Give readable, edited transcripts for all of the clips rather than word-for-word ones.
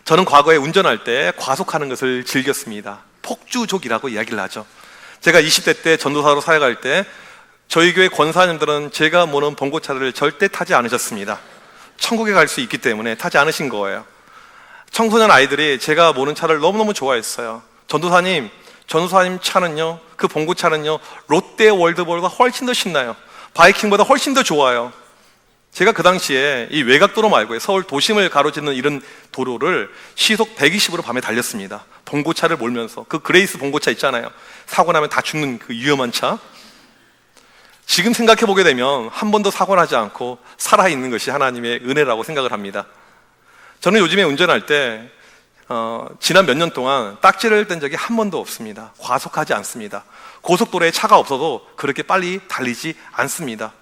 저는 과거에 운전할 때 과속하는 것을 즐겼습니다. 폭주족이라고 이야기를 하죠. 제가 20대 때 전도사로 사역할 때 저희 교회 권사님들은 제가 모는 봉고차를 절대 타지 않으셨습니다. 천국에 갈 수 있기 때문에 타지 않으신 거예요. 청소년 아이들이 제가 모는 차를 너무너무 좋아했어요. 전도사님 차는요, 그 봉고차는요, 롯데 월드볼보다 훨씬 더 신나요. 바이킹보다 훨씬 더 좋아요. 제가 그 당시에 이 외곽도로 말고요, 서울 도심을 가로지르는 이런 도로를 시속 120으로 밤에 달렸습니다. 봉고차를 몰면서. 그 그레이스 봉고차 있잖아요. 사고 나면 다 죽는 그 위험한 차. 지금 생각해 보게 되면 한 번도 사고 나지 않고 살아있는 것이 하나님의 은혜라고 생각을 합니다. 저는 요즘에 운전할 때 지난 몇 년 동안 딱지를 뗀 적이 한 번도 없습니다. 과속하지 않습니다. 고속도로에 차가 없어도 그렇게 빨리 달리지 않습니다.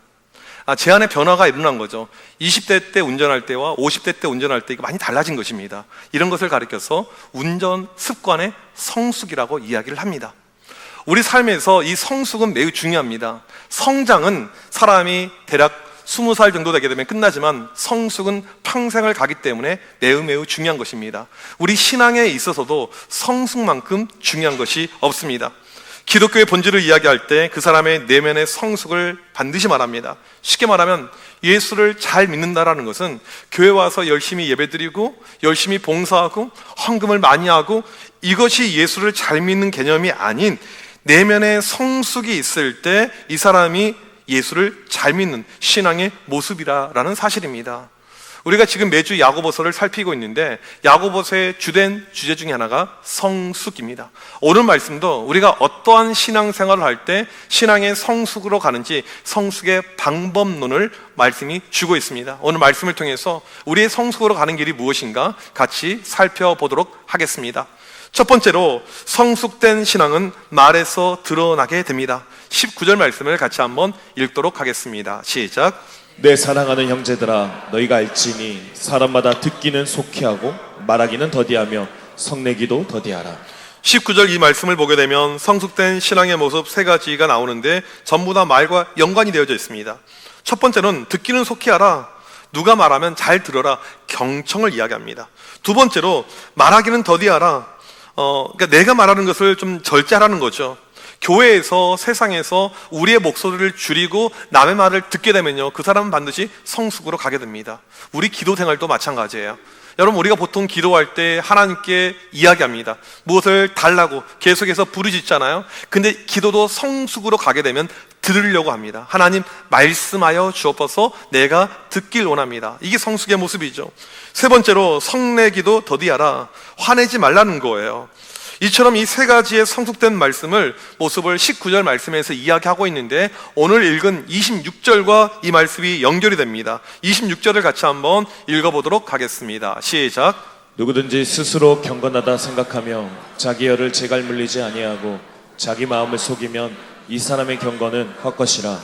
제 안에 변화가 일어난 거죠. 20대 때 운전할 때와 50대 때 운전할 때 많이 달라진 것입니다. 이런 것을 가리켜서 운전 습관의 성숙이라고 이야기를 합니다. 우리 삶에서 이 성숙은 매우 중요합니다. 성장은 사람이 대략 20살 정도 되게 되면 끝나지만 성숙은 평생을 가기 때문에 매우 중요한 것입니다. 우리 신앙에 있어서도 성숙만큼 중요한 것이 없습니다. 기독교의 본질을 이야기할 때 그 사람의 내면의 성숙을 반드시 말합니다. 쉽게 말하면 예수를 잘 믿는다라는 것은 교회 와서 열심히 예배드리고 열심히 봉사하고 헌금을 많이 하고 이것이 예수를 잘 믿는 개념이 아닌 내면의 성숙이 있을 때 이 사람이 예수를 잘 믿는 신앙의 모습이라는 사실입니다. 우리가 지금 매주 야고보서를 살피고 있는데 야고보서의 주된 주제 중에 하나가 성숙입니다. 오늘 말씀도 우리가 어떠한 신앙생활을 할 때 신앙의 성숙으로 가는지 성숙의 방법론을 말씀이 주고 있습니다. 오늘 말씀을 통해서 우리의 성숙으로 가는 길이 무엇인가 같이 살펴보도록 하겠습니다. 첫 번째로 성숙된 신앙은 말에서 드러나게 됩니다. 19절 말씀을 같이 한번 읽도록 하겠습니다. 시작. 내 사랑하는 형제들아, 너희가 알지니 사람마다 듣기는 속히 하고 말하기는 더디하며 성내기도 더디하라. 19절 이 말씀을 보게 되면 성숙된 신앙의 모습 세 가지가 나오는데 전부 다 말과 연관이 되어져 있습니다. 첫 번째는 듣기는 속히 하라. 누가 말하면 잘 들어라. 경청을 이야기합니다. 두 번째로 말하기는 더디하라. 그러니까 내가 말하는 것을 좀 절제하라는 거죠. 교회에서 세상에서 우리의 목소리를 줄이고 남의 말을 듣게 되면요, 그 사람은 반드시 성숙으로 가게 됩니다. 우리 기도 생활도 마찬가지예요. 여러분, 우리가 보통 기도할 때 하나님께 이야기합니다. 무엇을 달라고 계속해서 부르짖잖아요. 근데 기도도 성숙으로 가게 되면 들으려고 합니다. 하나님 말씀하여 주옵소서, 내가 듣길 원합니다. 이게 성숙의 모습이죠. 세 번째로 성내기도 더디하라. 화내지 말라는 거예요. 이처럼 이 세 가지의 성숙된 모습을 19절 말씀에서 이야기하고 있는데 오늘 읽은 26절과 이 말씀이 연결이 됩니다. 26절을 같이 한번 읽어보도록 하겠습니다. 시작. 누구든지 스스로 경건하다 생각하며 자기 혀를 재갈 물리지 아니하고 자기 마음을 속이면 이 사람의 경건은 헛것이라.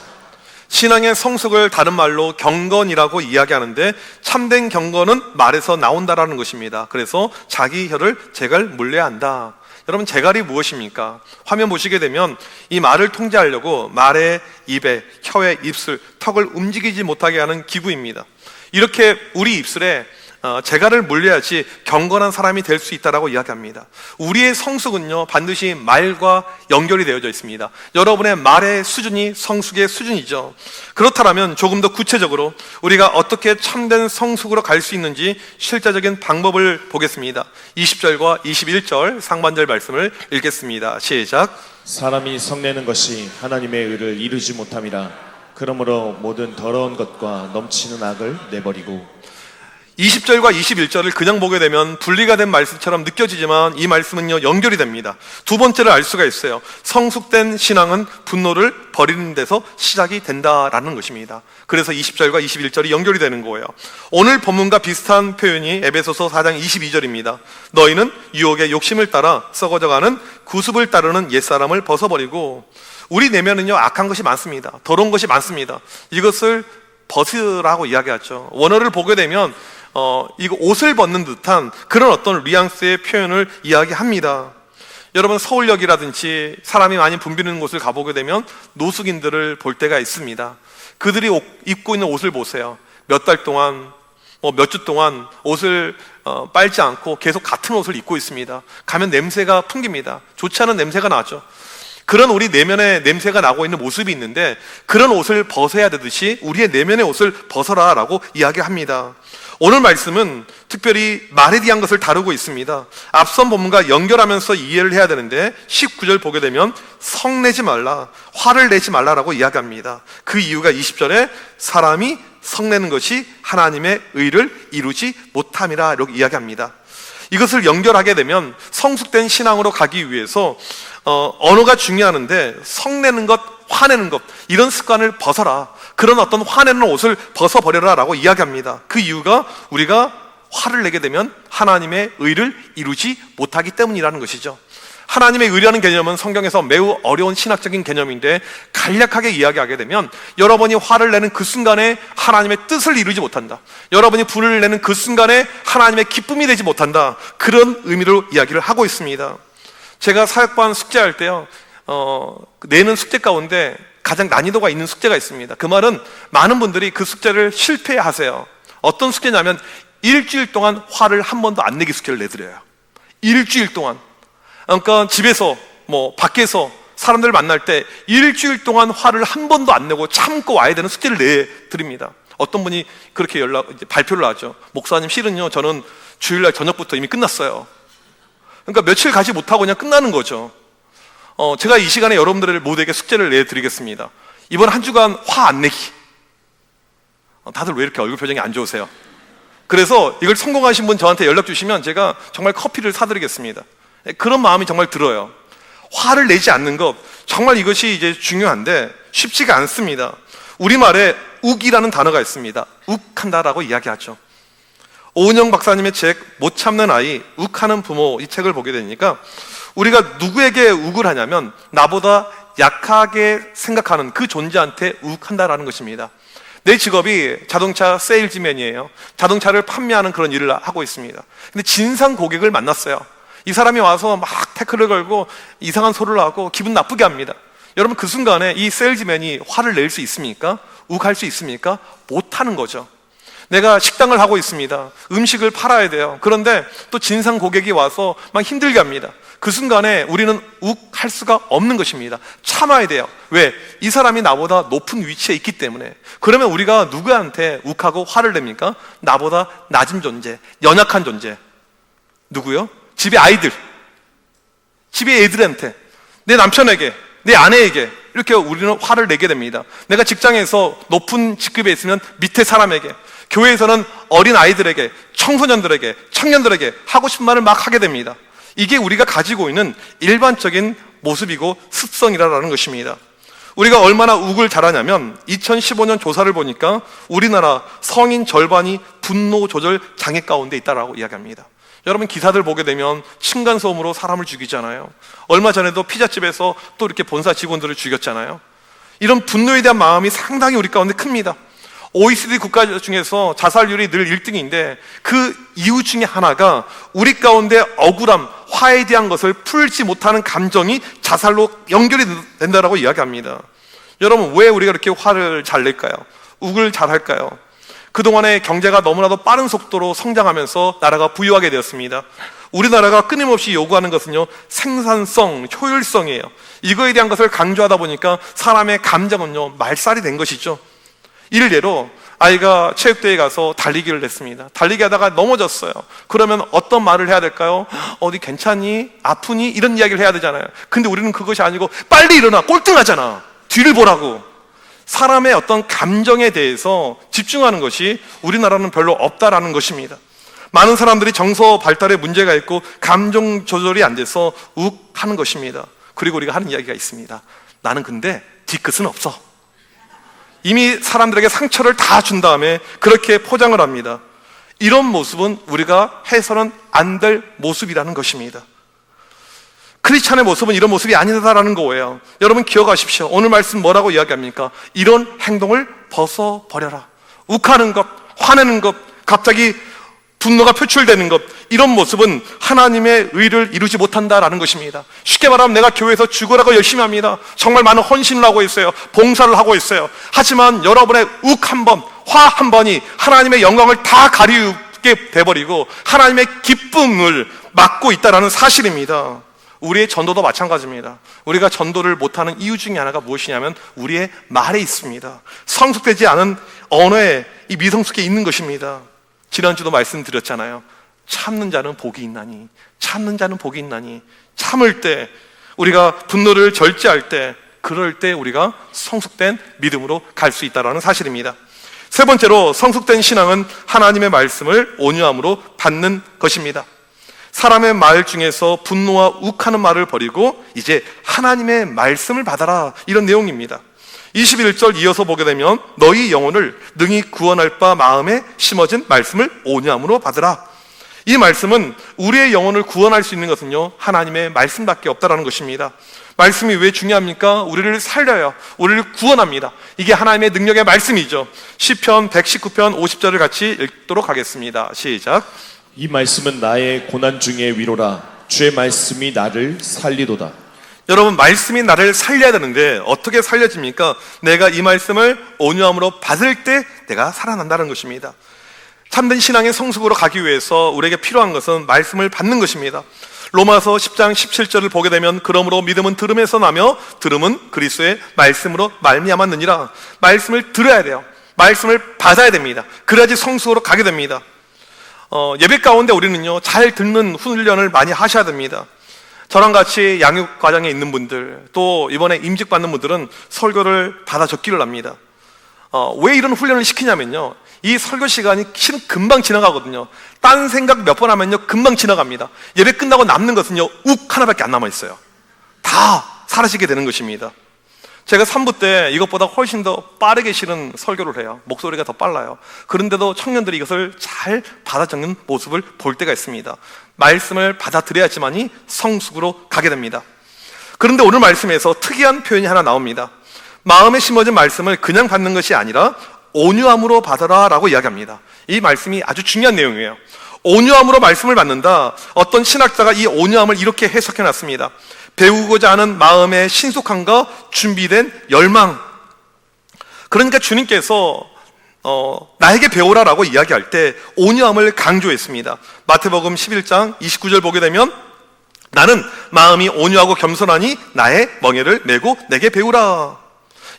신앙의 성숙을 다른 말로 경건이라고 이야기하는데 참된 경건은 말에서 나온다라는 것입니다. 그래서 자기 혀를 재갈 물려야 한다. 여러분, 재갈이 무엇입니까? 화면 보시게 되면 이 말을 통제하려고 말의 입에, 혀의 입술, 턱을 움직이지 못하게 하는 기구입니다. 이렇게 우리 입술에 재갈을 물려야지 경건한 사람이 될 수 있다라고 이야기합니다. 우리의 성숙은요, 반드시 말과 연결이 되어져 있습니다. 여러분의 말의 수준이 성숙의 수준이죠. 그렇다면 조금 더 구체적으로 우리가 어떻게 참된 성숙으로 갈 수 있는지 실제적인 방법을 보겠습니다. 20절과 21절 상반절 말씀을 읽겠습니다. 시작. 사람이 성내는 것이 하나님의 의를 이루지 못함이라. 그러므로 모든 더러운 것과 넘치는 악을 내버리고. 20절과 21절을 그냥 보게 되면 분리가 된 말씀처럼 느껴지지만 이 말씀은요, 연결이 됩니다. 두 번째를 알 수가 있어요. 성숙된 신앙은 분노를 버리는 데서 시작이 된다라는 것입니다. 그래서 20절과 21절이 연결이 되는 거예요. 오늘 본문과 비슷한 표현이 에베소서 4장 22절입니다. 너희는 유혹의 욕심을 따라 썩어져가는 구습을 따르는 옛사람을 벗어버리고. 우리 내면은요, 악한 것이 많습니다. 더러운 것이 많습니다. 이것을 벗으라고 이야기하죠. 원어를 보게 되면 이거 옷을 벗는 듯한 그런 어떤 뉘앙스의 표현을 이야기합니다. 여러분, 서울역이라든지 사람이 많이 붐비는 곳을 가보게 되면 노숙인들을 볼 때가 있습니다. 그들이 입고 있는 옷을 보세요. 몇 달 동안 몇 주 동안 옷을 빨지 않고 계속 같은 옷을 입고 있습니다. 가면 냄새가 풍깁니다. 좋지 않은 냄새가 나죠. 그런 우리 내면에 냄새가 나고 있는 모습이 있는데 그런 옷을 벗어야 되듯이 우리의 내면의 옷을 벗어라 라고 이야기합니다. 오늘 말씀은 특별히 말에 대한 것을 다루고 있습니다. 앞선 본문과 연결하면서 이해를 해야 되는데 19절 보게 되면 성내지 말라, 화를 내지 말라라고 이야기합니다. 그 이유가 20절에 사람이 성내는 것이 하나님의 의를 이루지 못함이라 이렇게 이야기합니다. 이것을 연결하게 되면 성숙된 신앙으로 가기 위해서 언어가 중요한데 성내는 것, 화내는 것 이런 습관을 벗어라. 그런 어떤 화내는 옷을 벗어버려라 라고 이야기합니다. 그 이유가 우리가 화를 내게 되면 하나님의 의를 이루지 못하기 때문이라는 것이죠. 하나님의 의라는 개념은 성경에서 매우 어려운 신학적인 개념인데 간략하게 이야기하게 되면 여러분이 화를 내는 그 순간에 하나님의 뜻을 이루지 못한다. 여러분이 불을 내는 그 순간에 하나님의 기쁨이 되지 못한다. 그런 의미로 이야기를 하고 있습니다. 제가 사역반 숙제할 때요, 내는 숙제 가운데 가장 난이도가 있는 숙제가 있습니다. 그 말은 많은 분들이 그 숙제를 실패하세요. 어떤 숙제냐면 일주일 동안 화를 한 번도 안 내기 숙제를 내드려요. 일주일 동안. 그러니까 집에서 밖에서 사람들 만날 때 일주일 동안 화를 한 번도 안 내고 참고 와야 되는 숙제를 내드립니다. 어떤 분이 그렇게 발표를 하죠. 목사님 실은요, 저는 주일날 저녁부터 이미 끝났어요. 그러니까 며칠 가지 못하고 그냥 끝나는 거죠. 제가 이 시간에 여러분들 모두에게 숙제를 내드리겠습니다. 이번 한 주간 화 안 내기. 다들 왜 이렇게 얼굴 표정이 안 좋으세요? 그래서 이걸 성공하신 분 저한테 연락 주시면 제가 정말 커피를 사드리겠습니다. 그런 마음이 정말 들어요. 화를 내지 않는 것, 정말 이것이 이제 중요한데 쉽지가 않습니다. 우리말에 욱이라는 단어가 있습니다. 욱한다라고 이야기하죠. 오은영 박사님의 책 못 참는 아이, 욱하는 부모 이 책을 보게 되니까 우리가 누구에게 욱을 하냐면 나보다 약하게 생각하는 그 존재한테 욱한다라는 것입니다. 내 직업이 자동차 세일즈맨이에요. 자동차를 판매하는 그런 일을 하고 있습니다. 근데 진상 고객을 만났어요. 이 사람이 와서 막 태클을 걸고 이상한 소리를 하고 기분 나쁘게 합니다. 여러분 그 순간에 이 세일즈맨이 화를 낼 수 있습니까? 욱할 수 있습니까? 못하는 거죠. 내가 식당을 하고 있습니다. 음식을 팔아야 돼요. 그런데 또 진상 고객이 와서 막 힘들게 합니다. 그 순간에 우리는 욱할 수가 없는 것입니다. 참아야 돼요. 왜? 이 사람이 나보다 높은 위치에 있기 때문에. 그러면 우리가 누구한테 욱하고 화를 냅니까? 나보다 낮은 존재, 연약한 존재. 누구요? 집의 아이들, 집의 애들한테, 내 남편에게, 내 아내에게 이렇게 우리는 화를 내게 됩니다. 내가 직장에서 높은 직급에 있으면 밑에 사람에게, 교회에서는 어린 아이들에게, 청소년들에게, 청년들에게 하고 싶은 말을 막 하게 됩니다. 이게 우리가 가지고 있는 일반적인 모습이고 습성이라는 것입니다. 우리가 얼마나 욱을 잘하냐면 2015년 조사를 보니까 우리나라 성인 절반이 분노 조절 장애 가운데 있다라고 이야기합니다. 여러분 기사들 보게 되면 층간소음으로 사람을 죽이잖아요. 얼마 전에도 피자집에서 또 이렇게 본사 직원들을 죽였잖아요. 이런 분노에 대한 마음이 상당히 우리 가운데 큽니다. OECD 국가 중에서 자살률이 늘 1등인데 그 이유 중에 하나가 우리 가운데 억울함, 화에 대한 것을 풀지 못하는 감정이 자살로 연결이 된다라고 이야기합니다. 여러분 왜 우리가 이렇게 화를 잘 낼까요? 욱을 잘 할까요? 그동안에 경제가 너무나도 빠른 속도로 성장하면서 나라가 부유하게 되었습니다. 우리나라가 끊임없이 요구하는 것은요, 생산성, 효율성이에요. 이거에 대한 것을 강조하다 보니까 사람의 감정은요, 말살이 된 것이죠. 일례로 아이가 체육대회에 가서 달리기를 했습니다. 달리기 하다가 넘어졌어요. 그러면 어떤 말을 해야 될까요? 어디 괜찮니? 아프니? 이런 이야기를 해야 되잖아요. 근데 우리는 그것이 아니고 빨리 일어나! 꼴등하잖아! 뒤를 보라고! 사람의 어떤 감정에 대해서 집중하는 것이 우리나라는 별로 없다라는 것입니다. 많은 사람들이 정서 발달에 문제가 있고 감정 조절이 안 돼서 욱하는 것입니다. 그리고 우리가 하는 이야기가 있습니다. 나는 근데 뒤끝은 없어. 이미 사람들에게 상처를 다 준 다음에 그렇게 포장을 합니다. 이런 모습은 우리가 해서는 안 될 모습이라는 것입니다. 크리스찬의 모습은 이런 모습이 아니다라는 거예요. 여러분 기억하십시오. 오늘 말씀 뭐라고 이야기합니까? 이런 행동을 벗어버려라. 욱하는 것, 화내는 것, 갑자기 분노가 표출되는 것, 이런 모습은 하나님의 의를 이루지 못한다라는 것입니다. 쉽게 말하면 내가 교회에서 죽으라고 열심히 합니다. 정말 많은 헌신을 하고 있어요. 봉사를 하고 있어요. 하지만 여러분의 욱 한 번, 화 한 번이 하나님의 영광을 다 가리우게 돼버리고 하나님의 기쁨을 막고 있다는 사실입니다. 우리의 전도도 마찬가지입니다. 우리가 전도를 못하는 이유 중에 하나가 무엇이냐면 우리의 말에 있습니다. 성숙되지 않은 언어에 이 미성숙해 있는 것입니다. 지난주도 말씀드렸잖아요. 참는 자는 복이 있나니, 참는 자는 복이 있나니. 참을 때, 우리가 분노를 절제할 때, 그럴 때 우리가 성숙된 믿음으로 갈 수 있다는 사실입니다. 세 번째로, 성숙된 신앙은 하나님의 말씀을 온유함으로 받는 것입니다. 사람의 말 중에서 분노와 욱하는 말을 버리고 이제 하나님의 말씀을 받아라, 이런 내용입니다. 21절 이어서 보게 되면 너희 영혼을 능히 구원할 바 마음에 심어진 말씀을 온유함으로 받으라. 이 말씀은 우리의 영혼을 구원할 수 있는 것은요, 하나님의 말씀밖에 없다라는 것입니다. 말씀이 왜 중요합니까? 우리를 살려요. 우리를 구원합니다. 이게 하나님의 능력의 말씀이죠. 시편 119편 50절을 같이 읽도록 하겠습니다. 시작. 이 말씀은 나의 고난 중에 위로라. 주의 말씀이 나를 살리도다. 여러분, 말씀이 나를 살려야 되는데 어떻게 살려집니까? 내가 이 말씀을 온유함으로 받을 때 내가 살아난다는 것입니다. 참된 신앙의 성숙으로 가기 위해서 우리에게 필요한 것은 말씀을 받는 것입니다. 로마서 10장 17절을 보게 되면 그러므로 믿음은 들음에서 나며 들음은 그리스도의 말씀으로 말미암았느니라. 말씀을 들어야 돼요. 말씀을 받아야 됩니다. 그래야지 성숙으로 가게 됩니다. 예배 가운데 우리는요, 잘 듣는 훈련을 많이 하셔야 됩니다. 저랑 같이 양육 과정에 있는 분들, 또 이번에 임직받는 분들은 설교를 받아 적기를 합니다. 왜 이런 훈련을 시키냐면요, 이 설교 시간이 실은 금방 지나가거든요. 딴 생각 몇 번 하면요, 금방 지나갑니다. 예배 끝나고 남는 것은요, 욱 하나밖에 안 남아있어요. 다 사라지게 되는 것입니다. 제가 3부 때 이것보다 훨씬 더 빠르게 실은 설교를 해요. 목소리가 더 빨라요. 그런데도 청년들이 이것을 잘 받아 적는 모습을 볼 때가 있습니다. 말씀을 받아들여야지만이 성숙으로 가게 됩니다. 그런데 오늘 말씀에서 특이한 표현이 하나 나옵니다. 마음에 심어진 말씀을 그냥 받는 것이 아니라 온유함으로 받아라 라고 이야기합니다. 이 말씀이 아주 중요한 내용이에요. 온유함으로 말씀을 받는다. 어떤 신학자가 이 온유함을 이렇게 해석해 놨습니다. 배우고자 하는 마음의 신속함과 준비된 열망. 그러니까 주님께서 나에게 배우라라고 이야기할 때 온유함을 강조했습니다. 마태복음 11장 29절 보게 되면 나는 마음이 온유하고 겸손하니 나의 멍에를 메고 내게 배우라.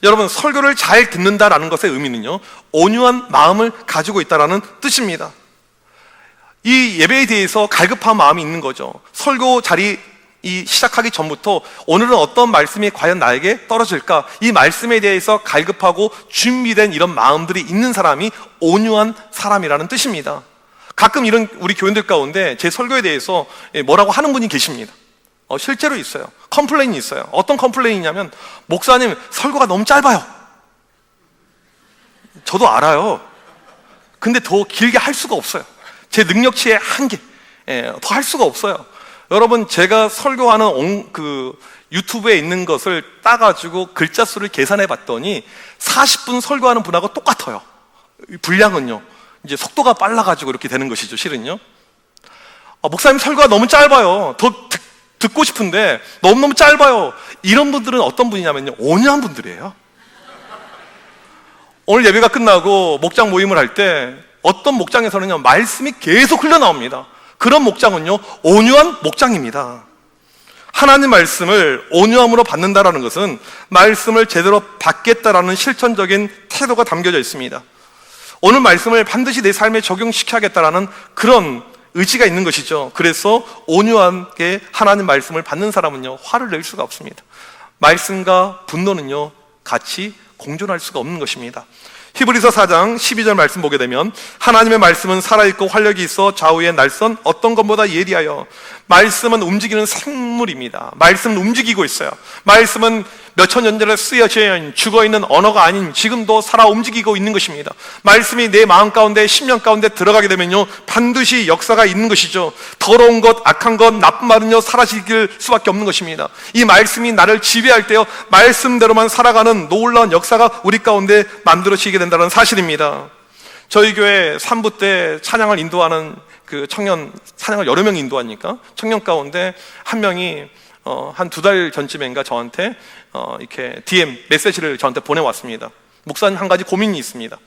여러분, 설교를 잘 듣는다라는 것의 의미는요, 온유한 마음을 가지고 있다라는 뜻입니다. 이 예배에 대해서 갈급한 마음이 있는 거죠. 설교 자리 시작하기 전부터 오늘은 어떤 말씀이 과연 나에게 떨어질까, 이 말씀에 대해서 갈급하고 준비된 이런 마음들이 있는 사람이 온유한 사람이라는 뜻입니다. 가끔 이런 우리 교인들 가운데 제 설교에 대해서 뭐라고 하는 분이 계십니다. 실제로 있어요. 컴플레인이 있어요. 어떤 컴플레인이냐면, 목사님 설교가 너무 짧아요. 저도 알아요. 근데 더 길게 할 수가 없어요. 제 능력치의 한계, 더 할 수가 없어요. 여러분, 제가 설교하는 유튜브에 있는 것을 따가지고 글자 수를 계산해 봤더니 40분 설교하는 분하고 똑같아요. 분량은요, 이제 속도가 빨라가지고 이렇게 되는 것이죠, 실은요. 목사님 설교가 너무 짧아요. 더 듣고 싶은데 너무너무 짧아요. 이런 분들은 어떤 분이냐면요, 온유한 분들이에요. 오늘 예배가 끝나고 목장 모임을 할 때 어떤 목장에서는요, 말씀이 계속 흘러나옵니다. 그런 목장은요, 온유한 목장입니다. 하나님 말씀을 온유함으로 받는다라는 것은 말씀을 제대로 받겠다라는 실천적인 태도가 담겨져 있습니다. 오늘 말씀을 반드시 내 삶에 적용시켜야겠다라는 그런 의지가 있는 것이죠. 그래서 온유하게 하나님 말씀을 받는 사람은요, 화를 낼 수가 없습니다. 말씀과 분노는요, 같이 공존할 수가 없는 것입니다. 히브리서 4장 12절 말씀 보게 되면 하나님의 말씀은 살아있고 활력이 있어 좌우의 날선 어떤 것보다 예리하여. 말씀은 움직이는 생물입니다. 말씀은 움직이고 있어요. 말씀은 몇천 년 전에 쓰여진 죽어있는 언어가 아닌 지금도 살아 움직이고 있는 것입니다. 말씀이 내 마음 가운데, 심령 가운데 들어가게 되면요, 반드시 역사가 있는 것이죠. 더러운 것, 악한 것, 나쁜 말은요, 사라질 수밖에 없는 것입니다. 이 말씀이 나를 지배할 때요, 말씀대로만 살아가는 놀라운 역사가 우리 가운데 만들어지게 된다는 사실입니다. 저희 교회 3부 때 찬양을 인도하는 그 찬양을 여러 명이 인도하니까 청년 가운데 한 명이 한 2달 전쯤인가 저한테 이렇게 DM 메시지를 저한테 보내왔습니다. 목사님, 한 가지 고민이 있습니다.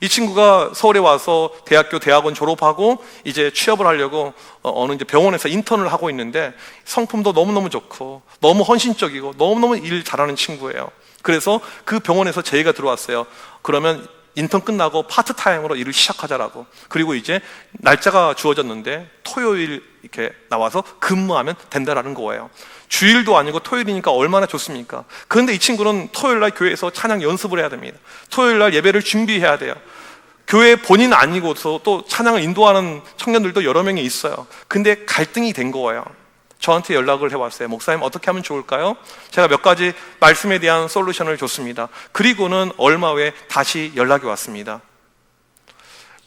이 친구가 서울에 와서 대학교, 대학원 졸업하고 이제 취업을 하려고 어느 이제 병원에서 인턴을 하고 있는데 성품도 너무너무 좋고 너무 헌신적이고 너무너무 일 잘하는 친구예요. 그래서 그 병원에서 제의가 들어왔어요. 그러면 인턴 끝나고 파트타임으로 일을 시작하자라고. 그리고 이제 날짜가 주어졌는데 토요일 이렇게 나와서 근무하면 된다라는 거예요. 주일도 아니고 토요일이니까 얼마나 좋습니까? 그런데 이 친구는 토요일 날 교회에서 찬양 연습을 해야 됩니다. 토요일 날 예배를 준비해야 돼요. 교회 본인 아니고서 또 찬양을 인도하는 청년들도 여러 명이 있어요. 근데 갈등이 된 거예요. 저한테 연락을 해왔어요. 목사님 어떻게 하면 좋을까요? 제가 몇 가지 말씀에 대한 솔루션을 줬습니다. 그리고는 얼마 후에 다시 연락이 왔습니다.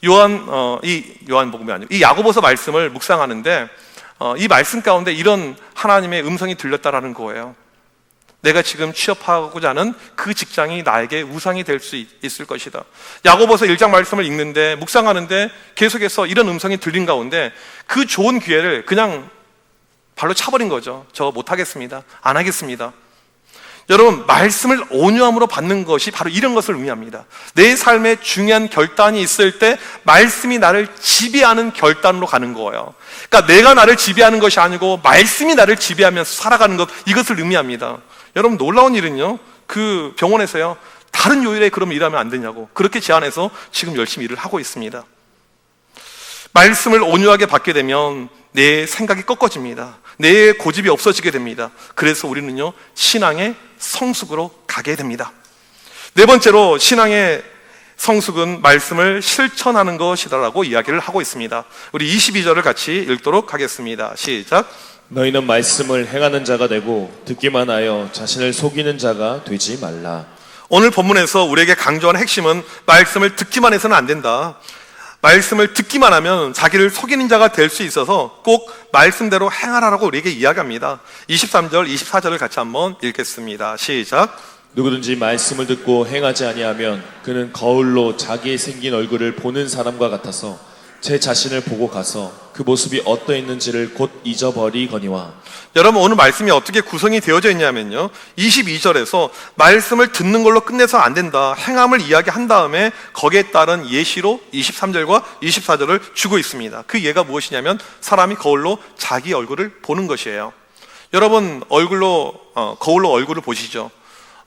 요한복음이 아니고 이 야고보서 말씀을 묵상하는데 이 말씀 가운데 이런 하나님의 음성이 들렸다라는 거예요. 내가 지금 취업하고자 하는 그 직장이 나에게 우상이 될 수 있을 것이다. 야고보서 1장 말씀을 읽는데 묵상하는데 계속해서 이런 음성이 들린 가운데 그 좋은 기회를 그냥 발로 차버린 거죠. 저 못하겠습니다. 안 하겠습니다. 여러분, 말씀을 온유함으로 받는 것이 바로 이런 것을 의미합니다. 내 삶에 중요한 결단이 있을 때 말씀이 나를 지배하는 결단으로 가는 거예요. 그러니까 내가 나를 지배하는 것이 아니고 말씀이 나를 지배하면서 살아가는 것, 이것을 의미합니다. 여러분, 놀라운 일은요, 그 병원에서요, 다른 요일에 그럼 일하면 안 되냐고 그렇게 제안해서 지금 열심히 일을 하고 있습니다. 말씀을 온유하게 받게 되면 내 생각이 꺾어집니다. 내 고집이 없어지게 됩니다. 그래서 우리는요, 신앙의 성숙으로 가게 됩니다. 네 번째로 신앙의 성숙은 말씀을 실천하는 것이다라고 이야기를 하고 있습니다. 우리 22절을 같이 읽도록 하겠습니다. 시작. 너희는 말씀을 행하는 자가 되고 듣기만 하여 자신을 속이는 자가 되지 말라. 오늘 본문에서 우리에게 강조하는 핵심은 말씀을 듣기만 해서는 안 된다. 말씀을 듣기만 하면 자기를 속이는 자가 될 수 있어서 꼭 말씀대로 행하라고 우리에게 이야기합니다. 23절, 24절을 같이 한번 읽겠습니다. 시작. 누구든지 말씀을 듣고 행하지 아니하면 그는 거울로 자기의 생긴 얼굴을 보는 사람과 같아서 제 자신을 보고 가서 그 모습이 어떠했는지를 곧 잊어버리거니와. 여러분, 오늘 말씀이 어떻게 구성이 되어져 있냐면요, 22절에서 말씀을 듣는 걸로 끝내서 안 된다, 행함을 이야기한 다음에 거기에 따른 예시로 23절과 24절을 주고 있습니다. 그 예가 무엇이냐면 사람이 거울로 자기 얼굴을 보는 것이에요. 여러분, 거울로 얼굴을 보시죠.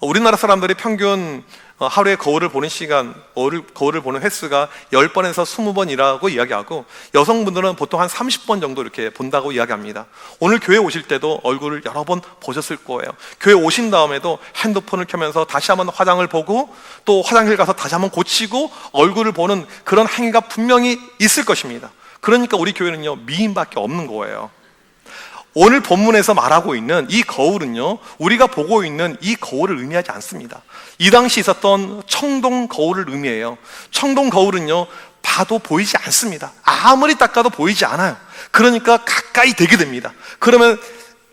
우리나라 사람들이 평균 하루에 거울을 보는 시간, 거울을 보는 횟수가 10번에서 20번이라고 이야기하고, 여성분들은 보통 한 30번 정도 이렇게 본다고 이야기합니다. 오늘 교회 오실 때도 얼굴을 여러 번 보셨을 거예요. 교회 오신 다음에도 핸드폰을 켜면서 다시 한번 화장을 보고 또 화장실 가서 다시 한번 고치고 얼굴을 보는 그런 행위가 분명히 있을 것입니다. 그러니까 우리 교회는요, 미인밖에 없는 거예요. 오늘 본문에서 말하고 있는 이 거울은요, 우리가 보고 있는 이 거울을 의미하지 않습니다. 이 당시 있었던 청동 거울을 의미해요. 청동 거울은요, 봐도 보이지 않습니다. 아무리 닦아도 보이지 않아요. 그러니까 가까이 대게 됩니다. 그러면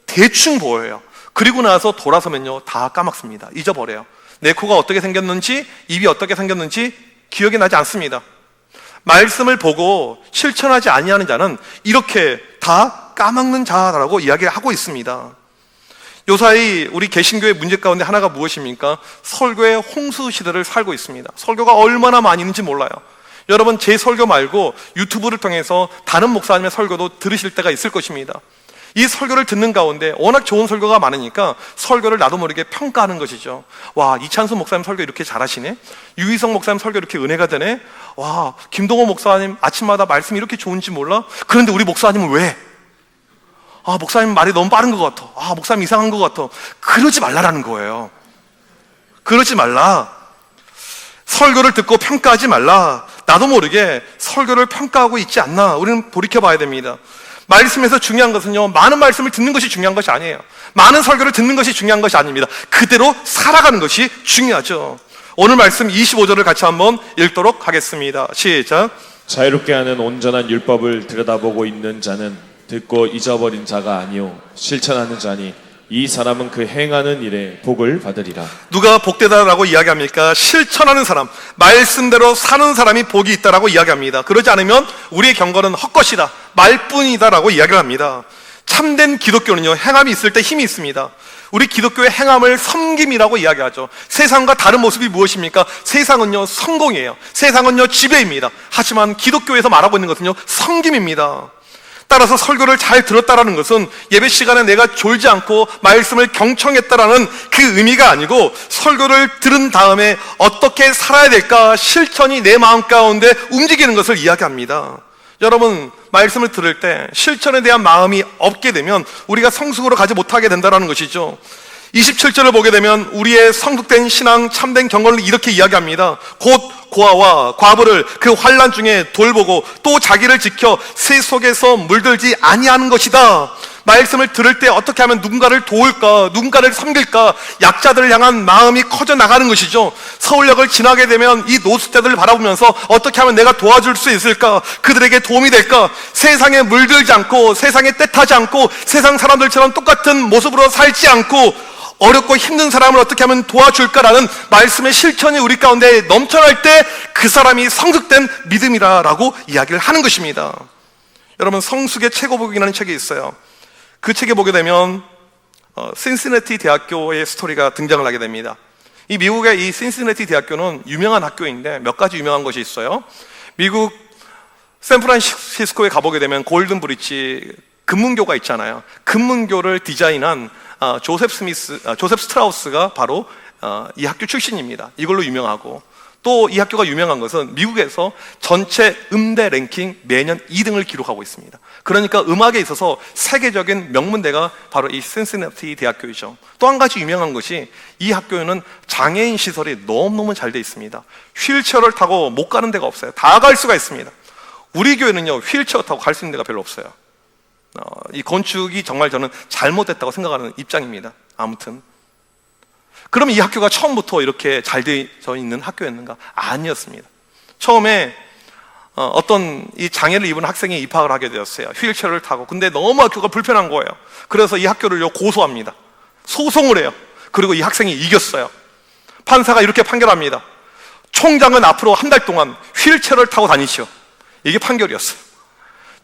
대충 보여요. 그리고 나서 돌아서면요, 다 까먹습니다. 잊어버려요. 내 코가 어떻게 생겼는지, 입이 어떻게 생겼는지 기억이 나지 않습니다. 말씀을 보고 실천하지 아니하는 자는 이렇게 다 까먹는 자라고 이야기를 하고 있습니다. 요사이 우리 개신교의 문제 가운데 하나가 무엇입니까? 설교의 홍수 시대를 살고 있습니다. 설교가 얼마나 많이 있는지 몰라요. 여러분, 제 설교 말고 유튜브를 통해서 다른 목사님의 설교도 들으실 때가 있을 것입니다. 이 설교를 듣는 가운데 워낙 좋은 설교가 많으니까 설교를 나도 모르게 평가하는 것이죠. 와, 이찬수 목사님 설교 이렇게 잘하시네. 유희성 목사님 설교 이렇게 은혜가 되네. 와, 김동호 목사님 아침마다 말씀이 이렇게 좋은지 몰라. 그런데 우리 목사님은 왜? 목사님 말이 너무 빠른 것 같아. 목사님 이상한 것 같아. 그러지 말라라는 거예요. 그러지 말라. 설교를 듣고 평가하지 말라. 나도 모르게 설교를 평가하고 있지 않나, 우리는 돌이켜봐야 됩니다. 말씀에서 중요한 것은요, 많은 말씀을 듣는 것이 중요한 것이 아니에요. 많은 설교를 듣는 것이 중요한 것이 아닙니다. 그대로 살아가는 것이 중요하죠. 오늘 말씀 25절을 같이 한번 읽도록 하겠습니다. 시작. 자유롭게 하는 온전한 율법을 들여다보고 있는 자는 듣고 잊어버린 자가 아니요 실천하는 자니 이 사람은 그 행하는 일에 복을 받으리라. 누가 복되다라고 이야기합니까? 실천하는 사람, 말씀대로 사는 사람이 복이 있다라고 이야기합니다. 그러지 않으면 우리의 경건은 헛것이다, 말뿐이다라고 이야기를 합니다. 참된 기독교는요, 행함이 있을 때 힘이 있습니다. 우리 기독교의 행함을 섬김이라고 이야기하죠. 세상과 다른 모습이 무엇입니까? 세상은요, 성공이에요. 세상은요, 지배입니다. 하지만 기독교에서 말하고 있는 것은요, 섬김입니다. 따라서 설교를 잘 들었다라는 것은 예배 시간에 내가 졸지 않고 말씀을 경청했다라는 그 의미가 아니고, 설교를 들은 다음에 어떻게 살아야 될까 실천이 내 마음 가운데 움직이는 것을 이야기합니다. 여러분, 말씀을 들을 때 실천에 대한 마음이 없게 되면 우리가 성숙으로 가지 못하게 된다는 것이죠. 27절을 보게 되면 우리의 성숙된 신앙, 참된 경건을 이렇게 이야기합니다. 곧 고아와 과부를 그 환난 중에 돌보고 또 자기를 지켜 새 속에서 물들지 아니하는 것이다. 말씀을 들을 때 어떻게 하면 누군가를 도울까, 누군가를 섬길까, 약자들을 향한 마음이 커져 나가는 것이죠. 서울역을 지나게 되면 이 노숙자들을 바라보면서 어떻게 하면 내가 도와줄 수 있을까, 그들에게 도움이 될까, 세상에 물들지 않고 세상에 떼타지 않고 세상 사람들처럼 똑같은 모습으로 살지 않고 어렵고 힘든 사람을 어떻게 하면 도와줄까라는 말씀의 실천이 우리 가운데 넘쳐날 때 그 사람이 성숙된 믿음이라고 이야기를 하는 것입니다. 여러분, 성숙의 최고복이라는 책이 있어요. 그 책에 보게 되면 신시내티 대학교의 스토리가 등장을 하게 됩니다. 이 미국의 이 신시내티 대학교는 유명한 학교인데 몇 가지 유명한 것이 있어요. 미국 샌프란시스코에 가보게 되면 골든 브릿지 금문교가 있잖아요. 금문교를 디자인한 조셉 스트라우스가 바로 이 학교 출신입니다. 이걸로 유명하고, 또 이 학교가 유명한 것은 미국에서 전체 음대 랭킹 매년 2등을 기록하고 있습니다. 그러니까 음악에 있어서 세계적인 명문대가 바로 이 신시내티 대학교이죠. 또 한 가지 유명한 것이 이 학교에는 장애인 시설이 너무너무 잘 돼 있습니다. 휠체어를 타고 못 가는 데가 없어요. 다 갈 수가 있습니다. 우리 교회는요, 휠체어 타고 갈 수 있는 데가 별로 없어요. 이 건축이 정말 저는 잘못됐다고 생각하는 입장입니다. 아무튼 그럼 이 학교가 처음부터 이렇게 잘 되어 있는 학교였는가? 아니었습니다. 처음에 어떤 이 장애를 입은 학생이 입학을 하게 되었어요. 휠체어를 타고. 근데 너무 학교가 불편한 거예요. 그래서 이 학교를요, 고소합니다. 소송을 해요. 그리고 이 학생이 이겼어요. 판사가 이렇게 판결합니다. 총장은 앞으로 한 달 동안 휠체어를 타고 다니시오. 이게 판결이었어요.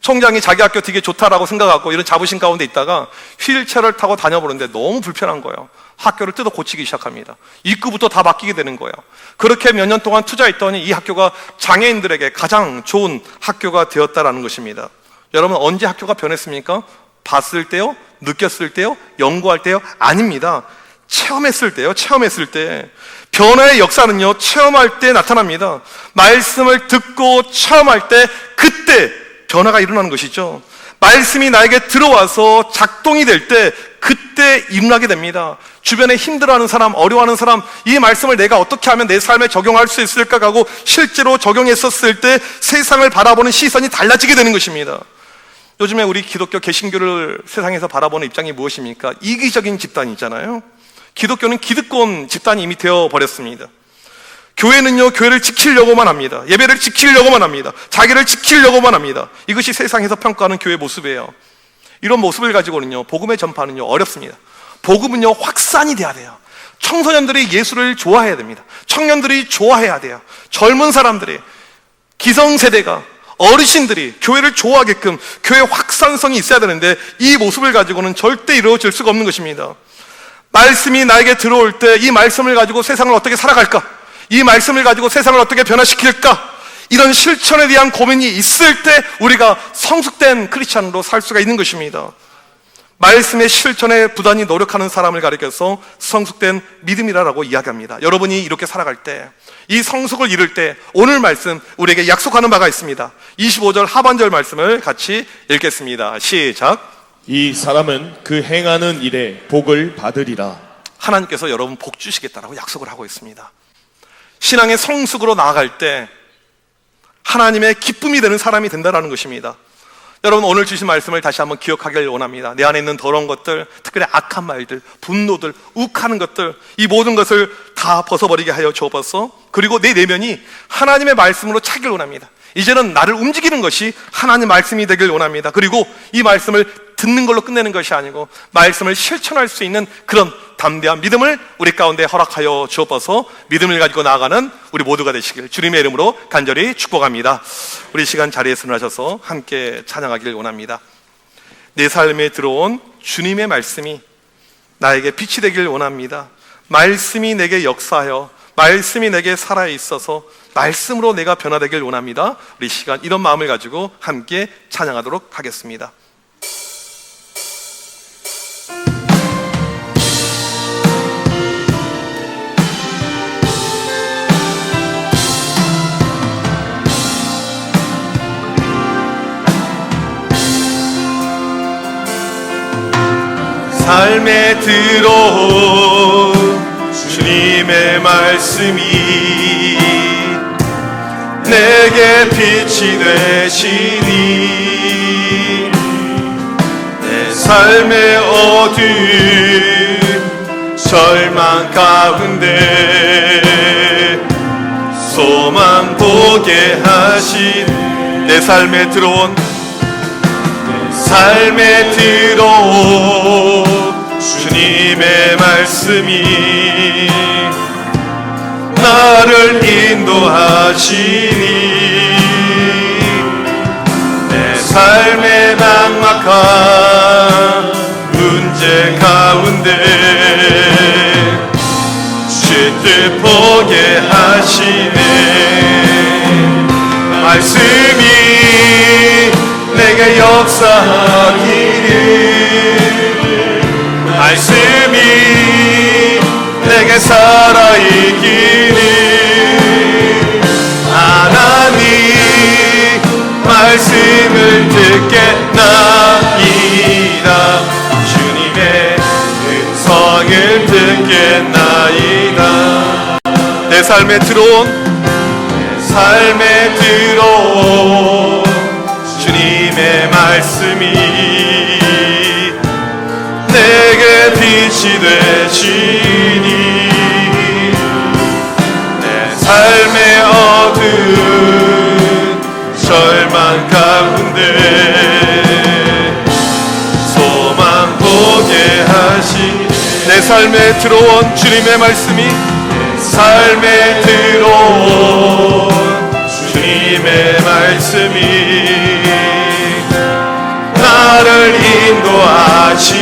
총장이 자기 학교 되게 좋다라고 생각하고 이런 자부심 가운데 있다가 휠체어를 타고 다녀보는데 너무 불편한 거예요. 학교를 뜯어 고치기 시작합니다. 입구부터 다 바뀌게 되는 거예요. 그렇게 몇 년 동안 투자했더니 이 학교가 장애인들에게 가장 좋은 학교가 되었다라는 것입니다. 여러분, 언제 학교가 변했습니까? 봤을 때요? 느꼈을 때요? 연구할 때요? 아닙니다. 체험했을 때요. 체험했을 때. 변화의 역사는요, 체험할 때 나타납니다. 말씀을 듣고 체험할 때, 그때 변화가 일어나는 것이죠. 말씀이 나에게 들어와서 작동이 될 때 그때 일어나게 됩니다. 주변에 힘들어하는 사람, 어려워하는 사람, 이 말씀을 내가 어떻게 하면 내 삶에 적용할 수 있을까 하고 실제로 적용했었을 때 세상을 바라보는 시선이 달라지게 되는 것입니다. 요즘에 우리 기독교 개신교를 세상에서 바라보는 입장이 무엇입니까? 이기적인 집단이잖아요. 기독교는 기득권 집단이 이미 되어버렸습니다. 교회는요, 교회를 지키려고만 합니다. 예배를 지키려고만 합니다. 자기를 지키려고만 합니다. 이것이 세상에서 평가하는 교회 모습이에요. 이런 모습을 가지고는요, 복음의 전파는요, 어렵습니다. 복음은요, 확산이 돼야 돼요. 청소년들이 예수를 좋아해야 됩니다. 청년들이 좋아해야 돼요. 젊은 사람들이, 기성세대가, 어르신들이 교회를 좋아하게끔 교회 확산성이 있어야 되는데 이 모습을 가지고는 절대 이루어질 수가 없는 것입니다. 말씀이 나에게 들어올 때 이 말씀을 가지고 세상을 어떻게 살아갈까? 이 말씀을 가지고 세상을 어떻게 변화시킬까? 이런 실천에 대한 고민이 있을 때 우리가 성숙된 크리스찬으로 살 수가 있는 것입니다. 말씀의 실천에 부단히 노력하는 사람을 가리켜서 성숙된 믿음이라고 이야기합니다. 여러분이 이렇게 살아갈 때, 이 성숙을 이룰 때 오늘 말씀 우리에게 약속하는 바가 있습니다. 25절 하반절 말씀을 같이 읽겠습니다. 시작. 이 사람은 그 행하는 일에 복을 받으리라. 하나님께서 여러분 복 주시겠다라고 약속을 하고 있습니다. 신앙의 성숙으로 나아갈 때 하나님의 기쁨이 되는 사람이 된다는 것입니다. 여러분, 오늘 주신 말씀을 다시 한번 기억하길 원합니다. 내 안에 있는 더러운 것들, 특별히 악한 말들, 분노들, 욱하는 것들, 이 모든 것을 다 벗어버리게 하여 주옵소서. 그리고 내 내면이 하나님의 말씀으로 차길 원합니다. 이제는 나를 움직이는 것이 하나님 말씀이 되길 원합니다. 그리고 이 말씀을 듣는 걸로 끝내는 것이 아니고 말씀을 실천할 수 있는 그런 담대한 믿음을 우리 가운데 허락하여 주옵소서. 믿음을 가지고 나아가는 우리 모두가 되시길 주님의 이름으로 간절히 축복합니다. 우리 시간 자리에 서하셔서 함께 찬양하길 원합니다. 내 삶에 들어온 주님의 말씀이 나에게 빛이 되길 원합니다. 말씀이 내게 역사하여 말씀이 내게 살아있어서 말씀으로 내가 변화되길 원합니다. 우리 시간 이런 마음을 가지고 함께 찬양하도록 하겠습니다. 삶에 들어온 주님의 말씀이 내게 빛이 되시니 내 삶의 어두운 절망 가운데 소망 보게 하신 내 삶에 들어온 주님의 말씀이 나를 인도하시니 내 삶의 막막한 문제 가운데 주뜻 보게 하시네. 말씀이 내게 역사하기를 말씀이 내게 살아있기를 하나님 말씀을 듣겠나이다. 주님의 음성을 듣겠나이다. 내 삶에 들어온 주님의 말씀이 내게 빛이 되시니 내 삶의 어두운 절망 가운데 소망 보게 하시니 내 삶에 들어온 주님의 말씀이 삶에 들어온 주님의 말씀이 나를 인도하시니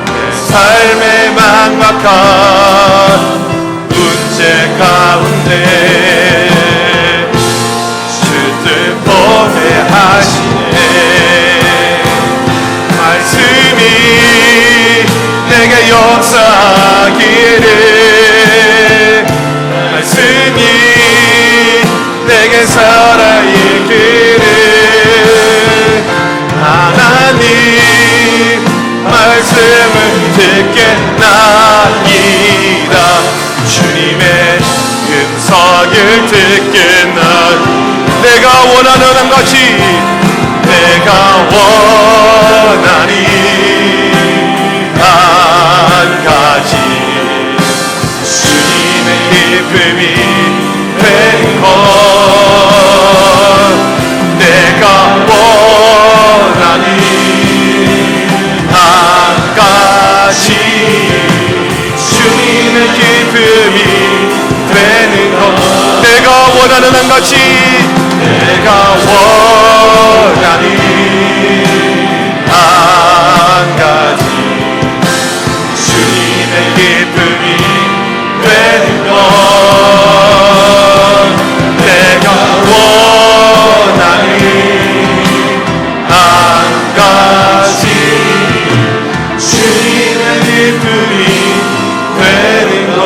내 삶의 막막한 문제 가운데 주뜻 보게 하시네. 말씀이 내게 역사하기를 말씀이 내게 살아있기를 하나님 말씀을 듣겠나이다. 주님의 음성을 듣겠나이다. 내가 원하는 한 가지 내가 원하니 한 가지 주님의 기쁨이 되는 것 내가 원하니 한 가지 주님의 기쁨이 되는 것 내가 원하는 한 가지 내가 원하니 한 가지 주님의 기쁨이 되는 것 내가 원하니 한 가지 주님의 기쁨이 되는 것.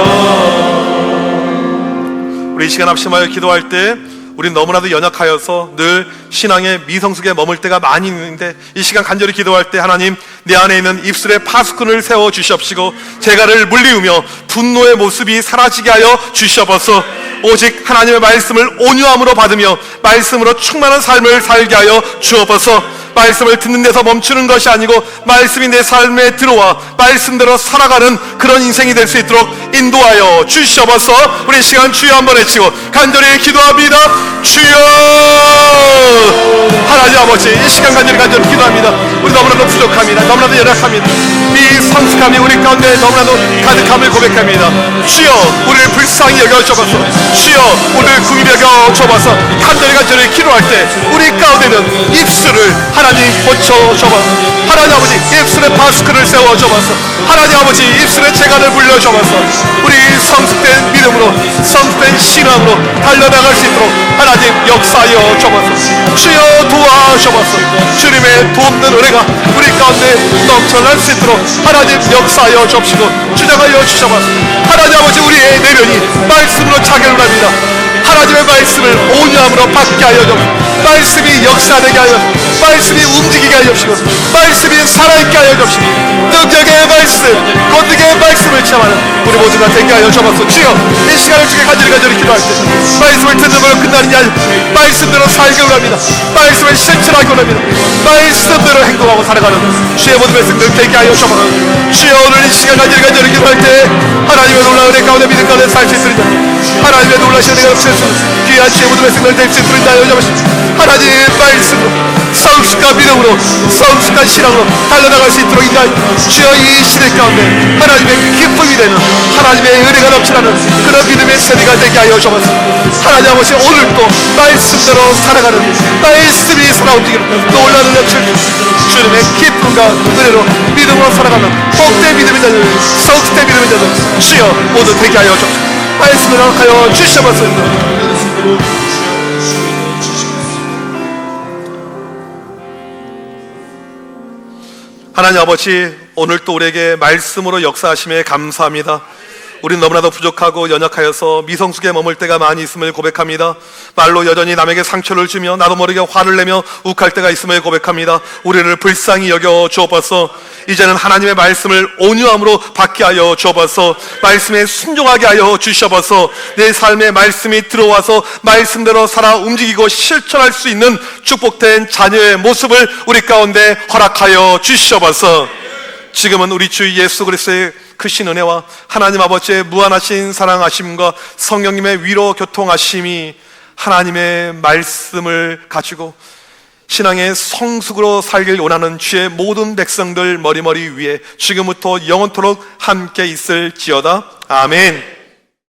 우리 이 시간 합심하여 기도할 때 우린 너무나도 연약하여서 늘 신앙의 미성숙에 머물 때가 많이 있는데 이 시간 간절히 기도할 때 하나님 내 안에 있는 입술에 파수꾼을 세워 주시옵시고 재갈을 물리우며 분노의 모습이 사라지게 하여 주시옵소서. 오직 하나님의 말씀을 온유함으로 받으며 말씀으로 충만한 삶을 살게 하여 주옵소서. 말씀을 듣는 데서 멈추는 것이 아니고 말씀이 내 삶에 들어와 말씀대로 살아가는 그런 인생이 될 수 있도록 인도하여 주시옵소서. 우리 시간 주여 한번 외치고 간절히 기도합니다. 주여 하나님 하나님 아버지, 이 시간 간절히 기도합니다. 우리 너무나도 부족합니다. 너무나도 연약합니다. 미성숙함이 우리 가운데 너무나도 가득함을 고백합니다. 주여, 우리를 불쌍히 여겨주옵소서. 주여, 우리를 긍휼히 여겨주옵소서. 간절히 기도할 때 우리 가운데는 입술을 하나님 고쳐주옵소서. 하나님 아버지, 입술에 마스크를 세워주옵소서. 하나님 아버지, 입술에 재간을 물려주옵소서. 우리 성숙된 믿음으로, 성숙된 신앙으로 달려나갈 수 있도록 하나님 역사하여 주옵소서. 주여 도와주옵소서. 주님의 돕는 은혜가 우리 가운데 넘쳐날 수 있도록 하나님 역사하여 주옵시고 주장하여 주옵소서. 하나님 아버지, 우리의 내면이 말씀으로 자결을 합니다. 하나님의 말씀을 온유함으로 받게 하여 주옵소서. 말씀이 역사되게 하여 주옵소서. 말씀이 움직이게 하여 주옵시고 말씀이 살아있게 하여 주옵시고 능력의 말씀, 권능의 말씀을 체험하는 우리 모두가 되게 하여 주옵소서. 주여, 이 시간을 주께 간절히 기도할 때 말씀을 듣는 걸로 끝나는 게 아니라 말씀대로 살기 원합니다. 말씀을 실천하기 원합니다. 말씀대로 행동하고 살아가는 주의 모든 백성들 되게 하여 주옵소서. 주여, 오늘 이 시간 간절히 기도할 때 하나님의 놀라운 은혜 가운데 믿음 가운데 살 수 있으리다. 하나님의 놀라신 은혜가 넘치는 귀한 주의 모든 백성들 될 수 있으리다 하여 주옵소서. 하나님의 말씀으로 성숙한 믿음으로 성숙한 신앙으로 달려나갈 수 있도록 인도하여 주여, 이 시대 가운데 하나님의 기쁨이 되는 하나님의 은혜가 넘치는 그런 믿음의 세대가 되게 하여 주옵소서. 하나님 아버지, 오늘도 말씀대로 살아가는 말씀이 살아 움직이는 놀라운 은혜를 주님의 기쁨과 은혜로 믿음으로 살아가는 복된 믿음이 되는 성숙된 믿음이 되는 주여 모두 되게 하여 주옵소서. 말씀을 허락하여 주시옵소서. 하나님 아버지, 오늘 또 우리에게 말씀으로 역사하심에 감사합니다. 우리는 너무나도 부족하고 연약하여서 미성숙에 머물 때가 많이 있음을 고백합니다. 말로 여전히 남에게 상처를 주며 나도 모르게 화를 내며 욱할 때가 있음을 고백합니다. 우리를 불쌍히 여겨 주옵소서. 이제는 하나님의 말씀을 온유함으로 받게 하여 주옵소서. 말씀에 순종하게 하여 주시옵소서. 내 삶에 말씀이 들어와서 말씀대로 살아 움직이고 실천할 수 있는 축복된 자녀의 모습을 우리 가운데 허락하여 주시옵소서. 지금은 우리 주 예수 그리스도의 크신 은혜와 하나님 아버지의 무한하신 사랑하심과 성령님의 위로 교통하심이 하나님의 말씀을 가지고 신앙의 성숙으로 살길 원하는 주의 모든 백성들 머리머리 위에 지금부터 영원토록 함께 있을지어다. 아멘.